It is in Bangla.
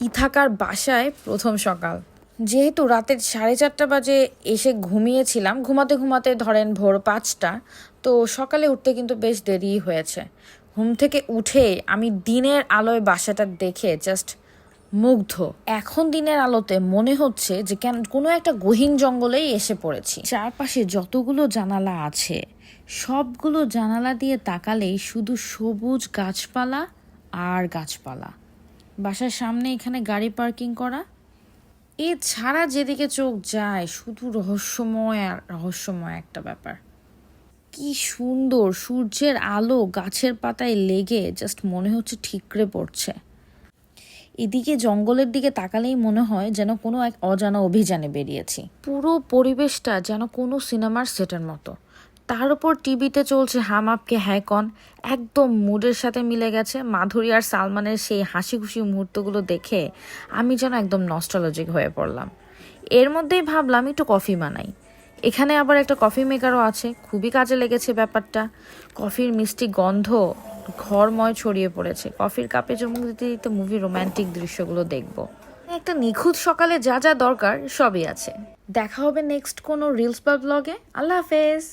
ইথাকার বাসায় প্রথম সকাল। যেহেতু রাতের 4:30 বাজে এসে ঘুমিয়েছিলাম, ঘুমাতে ঘুমাতে ধরেন ভোর 5টা, তো সকালে উঠতে কিন্তু বেশ দেরি হয়েছে। ঘুম থেকে উঠে আমি দিনের আলোয় বাসাটা দেখে জাস্ট মুগ্ধ। এখন দিনের আলোতে মনে হচ্ছে যে কেন কোনো একটা গহীন জঙ্গলেই এসে পড়েছি। চারপাশে যতগুলো জানালা আছে সবগুলো জানালা দিয়ে তাকালেই শুধু সবুজ গাছপালা আর গাছপালা। বাসার সামনে এখানে গাড়ি পার্কিং করা, এছাড়া যেদিকে চোখ যায় শুধু রহস্যময় আর রহস্যময় একটা ব্যাপার। কি সুন্দর সূর্যের আলো গাছের পাতায় লেগে জাস্ট মনে হচ্ছে ঠিকরে পড়ছে। এদিকে জঙ্গলের দিকে তাকালেই মনে হয় যেন কোনো এক অজানা অভিযানে বেরিয়েছি। পুরো পরিবেশটা যেন কোনো সিনেমার সেটের মতো। তার উপর টিভিতে চলছে হাম আপকে হ্যায় কন, একদম মুডের সাথে মিলে গেছে। মাধুরী আর সালমানের সেই হাসি খুশি মুহূর্তগুলো দেখে আমি যেন একদম নস্টালজিক হয়ে পড়লাম। এর মধ্যেই ভাবলাম একটু কফি বানাই। এখানে আবার একটা কফি মেকারও আছে, খুবই কাজে লেগেছে ব্যাপারটা। কফির মিষ্টি গন্ধ ঘরময় ছড়িয়ে পড়েছে। কফির কাপে চুমুক দিতে দিতে মুভি রোমান্টিক দৃশ্যগুলো দেখব। একটা নিখুঁত সকালে যা যা দরকার সবই আছে। দেখা হবে নেক্সট কোনো রিলস বা ব্লগে। আল্লাহ হাফেজ।